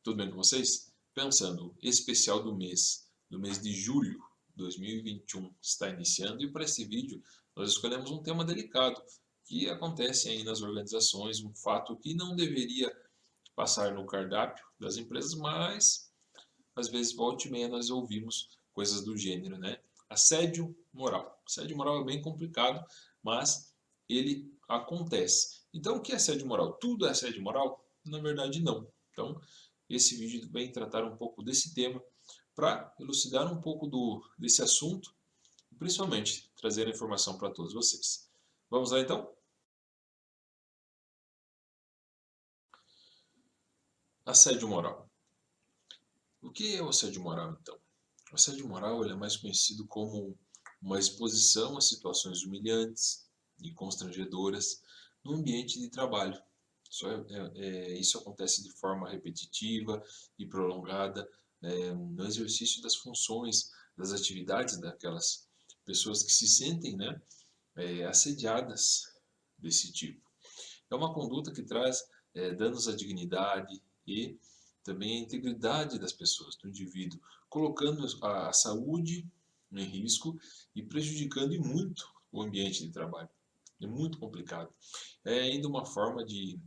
Tudo bem com vocês? Pensando, especial do mês de julho de 2021 está iniciando e para esse vídeo nós escolhemos um tema delicado que acontece aí nas organizações, um fato que não deveria passar no cardápio das empresas, mas às vezes volta e meia nós ouvimos coisas do gênero, né? Assédio moral. Assédio moral é bem complicado, mas ele acontece. Então, o que é assédio moral? Tudo é assédio moral? Na verdade, não. Então, esse vídeo vem tratar um pouco desse tema para elucidar um pouco desse assunto e principalmente trazer a informação para todos vocês. Vamos lá então? Assédio moral. O que é o assédio moral então? O assédio moral ele é mais conhecido como uma exposição a situações humilhantes e constrangedoras no ambiente de trabalho. Isso acontece de forma repetitiva e prolongada no exercício das funções, das atividades daquelas pessoas que se sentem, né, assediadas desse tipo. É uma conduta que traz danos à dignidade e também à integridade das pessoas, do indivíduo, colocando a saúde em risco e prejudicando e muito o ambiente de trabalho. É muito complicado. É ainda uma forma de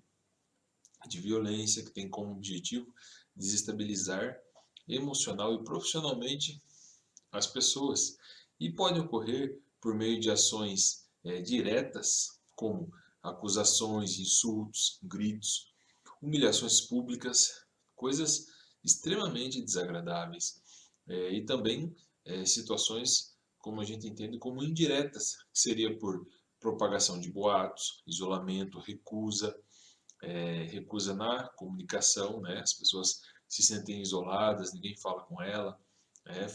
violência que tem como objetivo desestabilizar emocional e profissionalmente as pessoas. E pode ocorrer por meio de ações diretas, como acusações, insultos, gritos, humilhações públicas, coisas extremamente desagradáveis. E também situações, como a gente entende, como indiretas, que seria por propagação de boatos, isolamento, recusa na comunicação, né? As pessoas se sentem isoladas, ninguém fala com ela,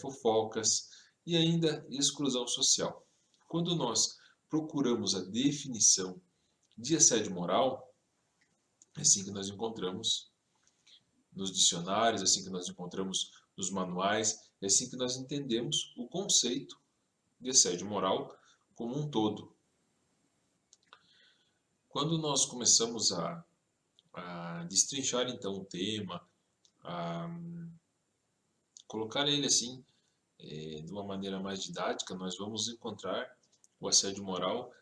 fofocas e ainda exclusão social. Quando nós procuramos a definição de assédio moral, é assim que nós encontramos nos dicionários, é assim que nós encontramos nos manuais, é assim que nós entendemos o conceito de assédio moral como um todo. Quando nós começamos a destrinchar então o tema, a colocar ele assim de uma maneira mais didática, nós vamos encontrar o assédio moral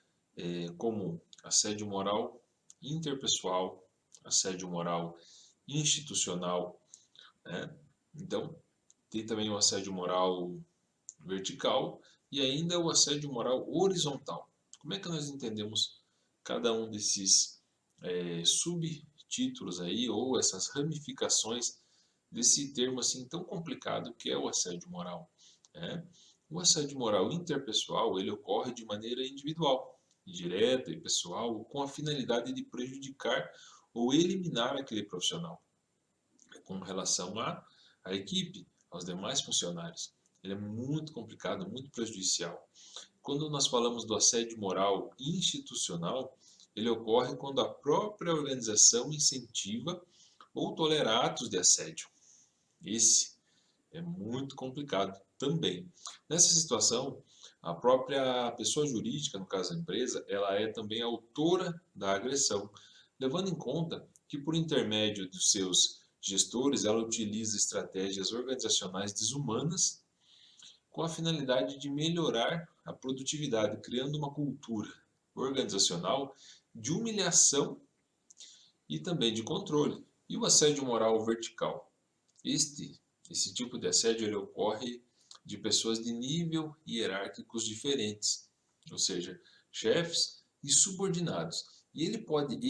como assédio moral interpessoal, assédio moral institucional, né? Então, tem também o assédio moral vertical e ainda o assédio moral horizontal. Como é que nós entendemos cada um desses subtítulos aí ou essas ramificações desse termo assim tão complicado que é o assédio moral? Né? O assédio moral interpessoal ele ocorre de maneira individual, direta e pessoal, com a finalidade de prejudicar ou eliminar aquele profissional com relação à equipe, aos demais funcionários. Ele é muito complicado, muito prejudicial. Quando nós falamos do assédio moral institucional, ele ocorre quando a própria organização incentiva ou tolera atos de assédio. Esse é muito complicado também. Nessa situação, a própria pessoa jurídica, no caso a empresa, ela é também autora da agressão, levando em conta que por intermédio dos seus gestores, ela utiliza estratégias organizacionais desumanas com a finalidade de melhorar a produtividade, criando uma cultura organizacional de humilhação e também de controle. E o assédio moral vertical? Esse tipo de assédio ele ocorre de pessoas de nível hierárquicos diferentes, ou seja, chefes e subordinados. E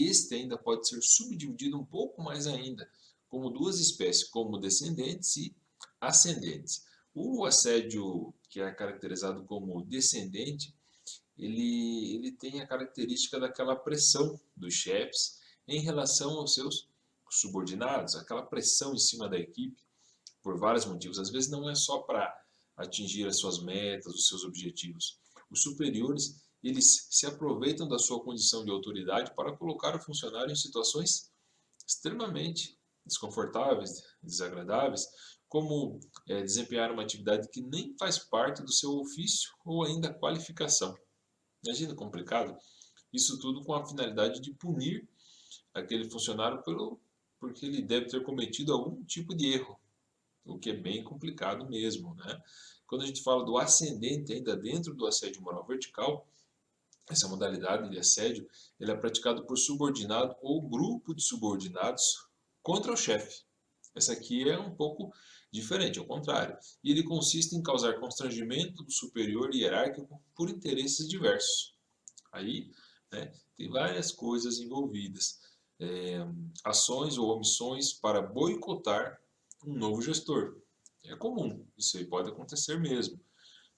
este ainda pode ser subdividido um pouco mais ainda, como duas espécies, como descendentes e ascendentes. O assédio que é caracterizado como descendente, ele tem a característica daquela pressão dos chefes em relação aos seus subordinados, aquela pressão em cima da equipe, por vários motivos. Às vezes não é só para atingir as suas metas, os seus objetivos. Os superiores, eles se aproveitam da sua condição de autoridade para colocar o funcionário em situações extremamente desconfortáveis, desagradáveis, como desempenhar uma atividade que nem faz parte do seu ofício ou ainda qualificação. Imagina complicado? Isso tudo com a finalidade de punir aquele funcionário porque ele deve ter cometido algum tipo de erro, o que é bem complicado mesmo, né? Quando a gente fala do ascendente ainda dentro do assédio moral vertical, essa modalidade de assédio, ele é praticado por subordinado ou grupo de subordinados contra o chefe. Essa aqui é um pouco diferente, ao contrário. E ele consiste em causar constrangimento do superior hierárquico por interesses diversos. Aí, né, tem várias coisas envolvidas. Ações ou omissões para boicotar um novo gestor. É comum, isso aí pode acontecer mesmo.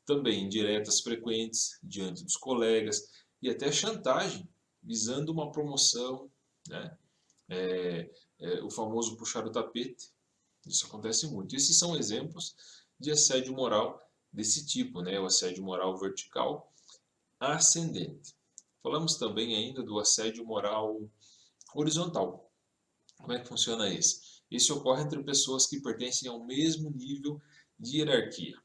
Também indiretas frequentes diante dos colegas e até chantagem visando uma promoção, né? O famoso puxar o tapete. Isso acontece muito. Esses são exemplos de assédio moral desse tipo, né? O assédio moral vertical ascendente. Falamos também ainda do assédio moral horizontal. Como é que funciona esse? Esse ocorre entre pessoas que pertencem ao mesmo nível de hierarquia,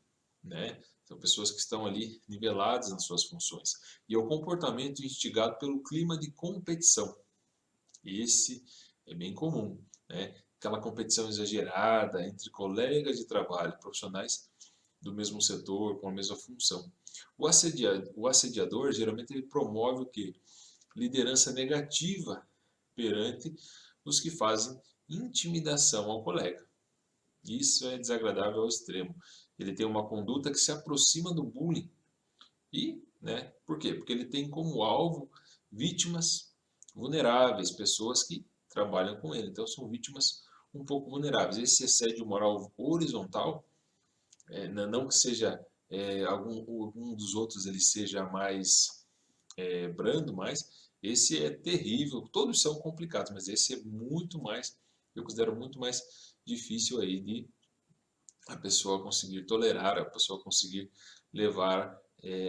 né? São pessoas que estão ali niveladas nas suas funções. E é o comportamento instigado pelo clima de competição. Esse é bem comum, né? Aquela competição exagerada entre colegas de trabalho, profissionais do mesmo setor, com a mesma função. O assediador geralmente ele promove o quê? Liderança negativa perante os que fazem intimidação ao colega. Isso é desagradável ao extremo. Ele tem uma conduta que se aproxima do bullying. E, né, por quê? Porque ele tem como alvo vítimas vulneráveis, pessoas que trabalham com ele. Então são vítimas um pouco vulneráveis. Esse assédio moral horizontal, não que seja algum dos outros ele seja mais brando, mas esse é terrível. Todos são complicados, mas esse é muito mais, eu considero muito mais difícil aí de a pessoa conseguir tolerar, a pessoa conseguir levar,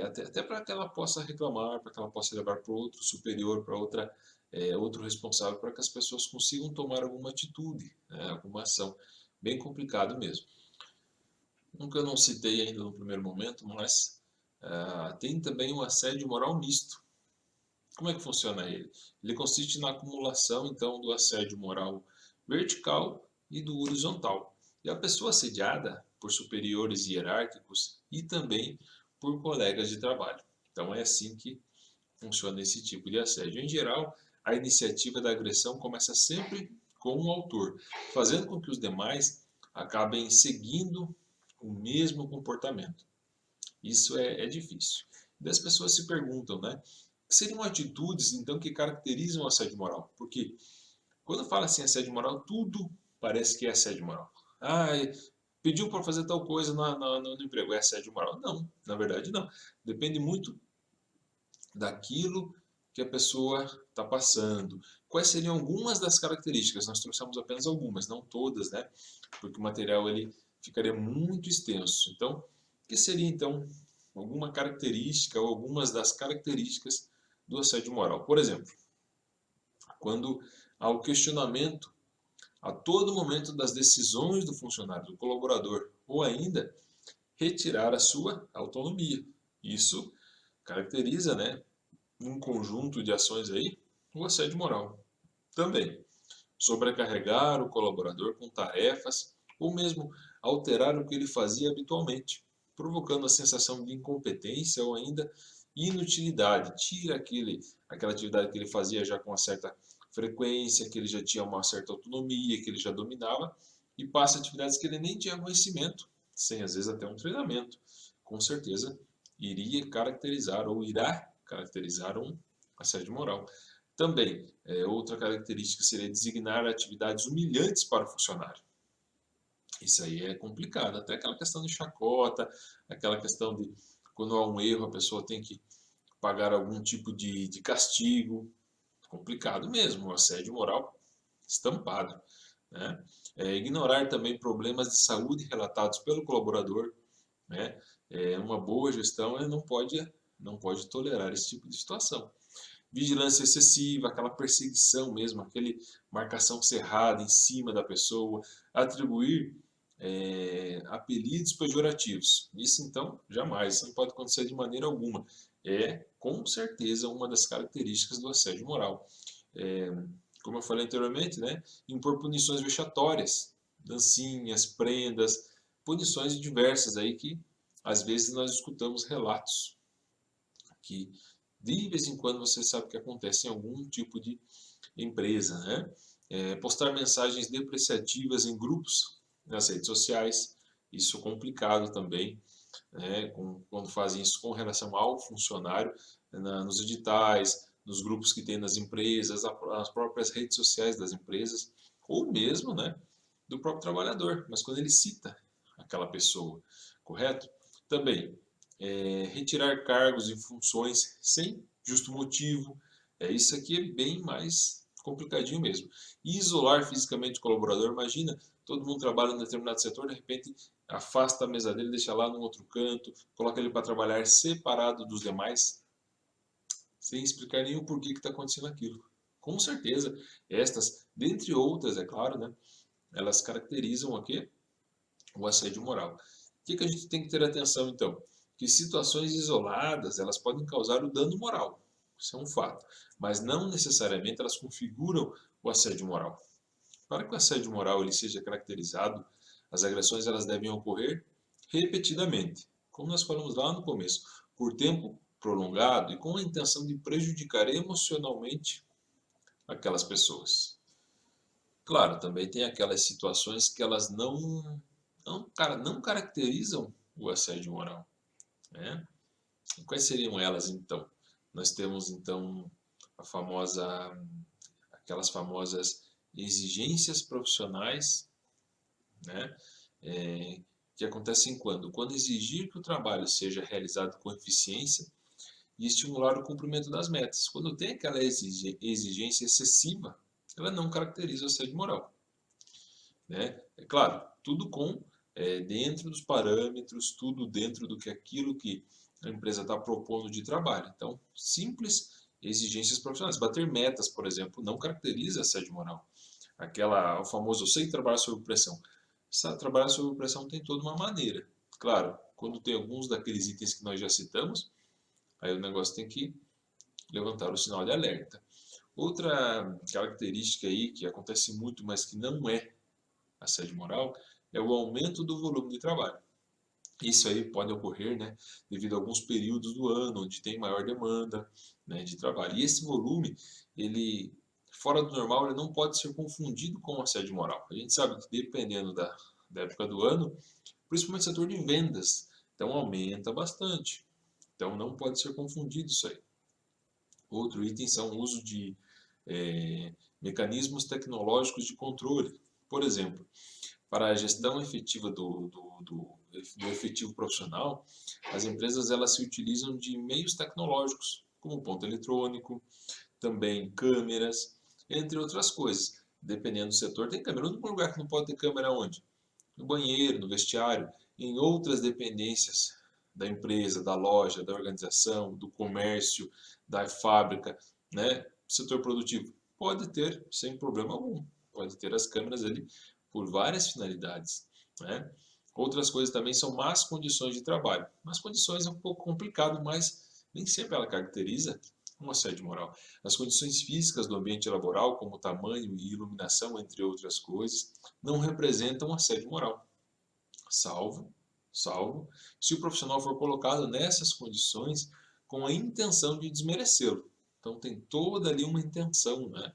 até para que ela possa reclamar, para que ela possa levar para outro superior, para outro responsável, para que as pessoas consigam tomar alguma atitude, né, alguma ação. Bem complicado mesmo. Nunca não citei ainda no primeiro momento, mas tem também um assédio moral misto. Como é que funciona ele? Ele consiste na acumulação, então, do assédio moral vertical e do horizontal. E a pessoa assediada por superiores hierárquicos e também por colegas de trabalho. Então, é assim que funciona esse tipo de assédio. Em geral, a iniciativa da agressão começa sempre com o autor, fazendo com que os demais acabem seguindo o mesmo comportamento. Isso é difícil. E as pessoas se perguntam, né? Que seriam atitudes, então, que caracterizam o assédio moral? Porque quando fala assim assédio moral, tudo parece que é assédio moral. Ah, pediu para fazer tal coisa no emprego, é assédio moral? Não, na verdade não. Depende muito daquilo que a pessoa está passando. Quais seriam algumas das características? Nós trouxemos apenas algumas, não todas, né? Porque o material ele ficaria muito extenso. Então, o que seria então alguma característica ou algumas das características do assédio moral? Por exemplo, quando há o questionamento a todo momento das decisões do funcionário, do colaborador, ou ainda retirar a sua autonomia. Isso caracteriza, né, um conjunto de ações aí, o assédio moral. Também, sobrecarregar o colaborador com tarefas ou mesmo alterar o que ele fazia habitualmente, provocando a sensação de incompetência ou ainda inutilidade. Tira aquela atividade que ele fazia já com uma certa frequência, que ele já tinha uma certa autonomia, que ele já dominava, e passa atividades que ele nem tinha conhecimento, sem às vezes até um treinamento. Com certeza iria caracterizar ou irá caracterizar um assédio moral. Também, outra característica seria designar atividades humilhantes para o funcionário. Isso aí é complicado, até aquela questão de chacota, aquela questão de quando há um erro a pessoa tem que pagar algum tipo de castigo, complicado mesmo, o assédio moral estampado. Né? Ignorar também problemas de saúde relatados pelo colaborador, né? Uma boa gestão não pode tolerar esse tipo de situação. Vigilância excessiva, aquela perseguição mesmo, aquele marcação cerrada em cima da pessoa, atribuir apelidos pejorativos. Isso então, jamais, isso não pode acontecer de maneira alguma. É, com certeza, uma das características do assédio moral. como eu falei anteriormente, né, impor punições vexatórias, dancinhas, prendas, punições diversas aí que às vezes nós escutamos relatos que de vez em quando você sabe que acontece em algum tipo de empresa, né? Postar mensagens depreciativas em grupos nas redes sociais, isso é complicado também, né? Quando fazem isso com relação ao funcionário, nos editais, nos grupos que tem nas empresas, as próprias redes sociais das empresas, ou mesmo, né, do próprio trabalhador, mas quando ele cita aquela pessoa, correto? Também, retirar cargos e funções sem justo motivo, isso aqui é bem mais complicadinho mesmo. E isolar fisicamente o colaborador, imagina, todo mundo trabalha em um determinado setor, de repente afasta a mesa dele, deixa lá no outro canto, coloca ele para trabalhar separado dos demais, sem explicar nem o porquê que está acontecendo aquilo. Com certeza, estas, dentre outras, é claro, né, elas caracterizam o quê? O assédio moral. O que a gente tem que ter atenção, então? Que situações isoladas, elas podem causar o dano moral. Isso é um fato. Mas não necessariamente elas configuram o assédio moral. Para que o assédio moral ele seja caracterizado, as agressões elas devem ocorrer repetidamente, como nós falamos lá no começo, por tempo prolongado e com a intenção de prejudicar emocionalmente aquelas pessoas. Claro, também tem aquelas situações que elas não caracterizam o assédio moral, né? E quais seriam elas então? Nós temos então a famosa, aquelas famosas exigências profissionais, né? É, que acontecem quando? Quando exigir que o trabalho seja realizado com eficiência e estimular o cumprimento das metas. Quando tem aquela exigência excessiva, ela não caracteriza o assédio moral, né? É claro, tudo dentro dos parâmetros, tudo dentro do que aquilo que a empresa está propondo de trabalho. Então, simples exigências profissionais. Bater metas, por exemplo, não caracteriza assédio moral. O famoso eu sei trabalhar sob pressão. Trabalhar sob pressão tem toda uma maneira. Claro, quando tem alguns daqueles itens que nós já citamos, aí o negócio tem que levantar o sinal de alerta. Outra característica aí que acontece muito, mas que não é assédio moral, é o aumento do volume de trabalho. Isso aí pode ocorrer, né, devido a alguns períodos do ano onde tem maior demanda, né, de trabalho. E esse volume, ele fora do normal, ele não pode ser confundido com assédio moral. A gente sabe que dependendo da época do ano, principalmente no setor de vendas, então aumenta bastante. Então não pode ser confundido isso aí. Outro item são o uso de mecanismos tecnológicos de controle. Por exemplo, para a gestão efetiva do efetivo profissional, as empresas elas se utilizam de meios tecnológicos, como ponto eletrônico, também câmeras, entre outras coisas. Dependendo do setor, tem câmera. O único lugar que não pode ter câmera é onde? No banheiro, no vestiário, em outras dependências da empresa, da loja, da organização, do comércio, da fábrica, né? Setor produtivo. Pode ter sem problema algum. Pode ter as câmeras ali por várias finalidades, né? Outras coisas também são más condições de trabalho. Más condições é um pouco complicado, mas nem sempre ela caracteriza um assédio moral. As condições físicas do ambiente laboral, como tamanho e iluminação, entre outras coisas, não representam assédio moral, salvo, salvo se o profissional for colocado nessas condições com a intenção de desmerecê-lo. Então tem toda ali uma intenção, né,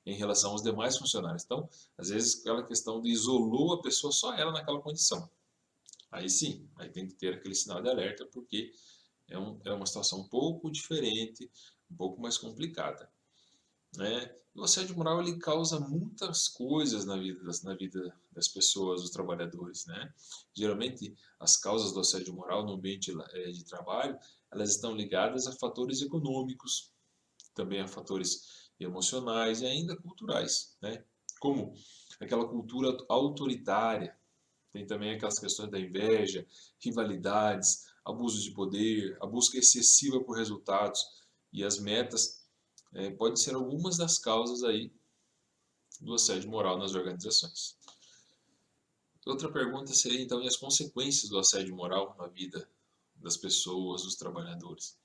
em relação aos demais funcionários. Então, às vezes, aquela questão de isolou a pessoa só ela naquela condição. Aí sim, aí tem que ter aquele sinal de alerta, porque é uma situação um pouco diferente, um pouco mais complicada, né? O assédio moral ele causa muitas coisas na vida das pessoas, dos trabalhadores, né? Geralmente, as causas do assédio moral no ambiente de trabalho, elas estão ligadas a fatores econômicos, também a fatores emocionais e ainda culturais, né? Como aquela cultura autoritária, tem também aquelas questões da inveja, rivalidades, abuso de poder, a busca excessiva por resultados e as metas podem ser algumas das causas aí do assédio moral nas organizações. Outra pergunta seria então e as consequências do assédio moral na vida das pessoas, dos trabalhadores.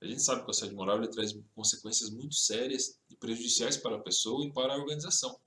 A gente sabe que o assédio moral ele traz consequências muito sérias e prejudiciais para a pessoa e para a organização.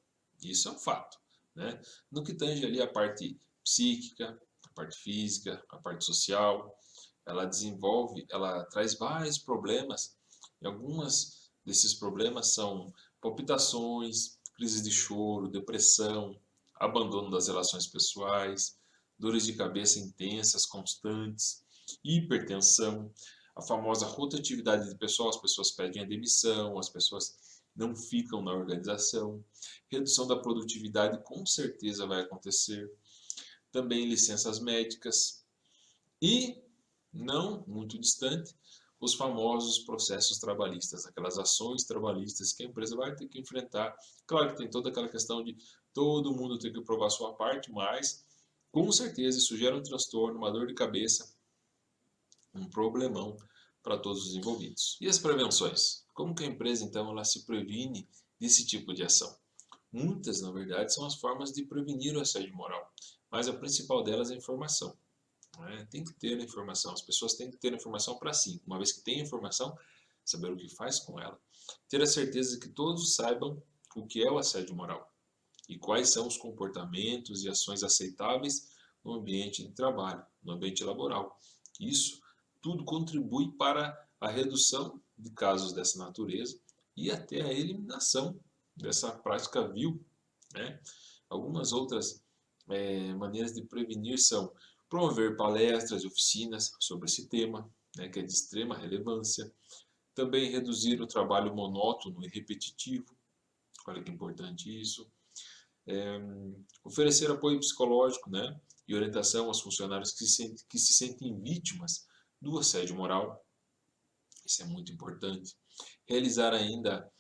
Isso é um fato, né? No que tange ali a parte psíquica, a parte física, a parte social, ela traz vários problemas. E algumas desses problemas são palpitações, crises de choro, depressão, abandono das relações pessoais, dores de cabeça intensas, constantes, hipertensão, a famosa rotatividade de pessoal, as pessoas pedem a demissão, as pessoas não ficam na organização, redução da produtividade com certeza vai acontecer, também licenças médicas e, não muito distante, os famosos processos trabalhistas, aquelas ações trabalhistas que a empresa vai ter que enfrentar. Claro que tem toda aquela questão de todo mundo ter que provar a sua parte, mas com certeza isso gera um transtorno, uma dor de cabeça, um problemão para todos os envolvidos. E as prevenções? Como que a empresa então ela se previne desse tipo de ação? Muitas, na verdade, são as formas de prevenir o assédio moral, mas a principal delas é a informação. Né? Tem que ter a informação, as pessoas têm que ter a informação para si. Uma vez que tem a informação, saber o que faz com ela. Ter a certeza de que todos saibam o que é o assédio moral e quais são os comportamentos e ações aceitáveis no ambiente de trabalho, no ambiente laboral. Isso tudo contribui para a redução de casos dessa natureza e até a eliminação dessa prática vil. Né? Algumas outras maneiras de prevenir são promover palestras e oficinas sobre esse tema, né, que é de extrema relevância. Também reduzir o trabalho monótono e repetitivo. Olha que importante isso. Oferecer apoio psicológico, né, e orientação aos funcionários que se sentem vítimas do assédio moral. Isso é muito importante. Realizar ainda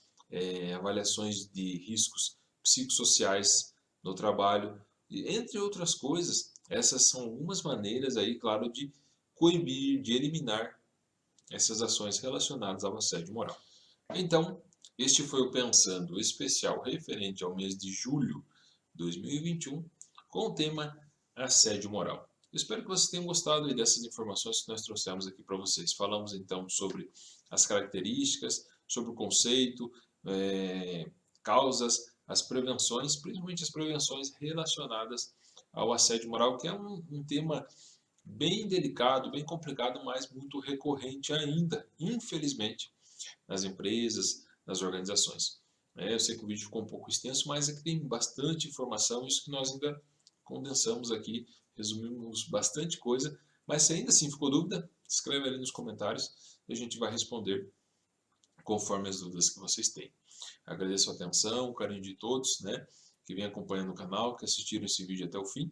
avaliações de riscos psicossociais no trabalho, e, entre outras coisas. Essas são algumas maneiras aí, claro, de coibir, de eliminar essas ações relacionadas ao assédio moral. Então, este foi o Pensando especial referente ao mês de julho de 2021, com o tema assédio moral. Eu espero que vocês tenham gostado dessas informações que nós trouxemos aqui para vocês. Falamos então sobre as características, sobre o conceito, causas, as prevenções, principalmente as prevenções relacionadas ao assédio moral, que é um tema bem delicado, bem complicado, mas muito recorrente ainda, infelizmente, nas empresas, nas organizações. Eu sei que o vídeo ficou um pouco extenso, mas aqui tem bastante informação, isso que nós ainda condensamos aqui, resumimos bastante coisa, mas se ainda assim ficou dúvida, escreve ali nos comentários e a gente vai responder conforme as dúvidas que vocês têm. Agradeço a atenção, o carinho de todos, né, que vem acompanhando o canal, que assistiram esse vídeo até o fim.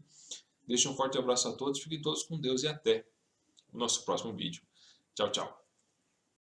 Deixo um forte abraço a todos, fiquem todos com Deus e até o nosso próximo vídeo. Tchau, tchau.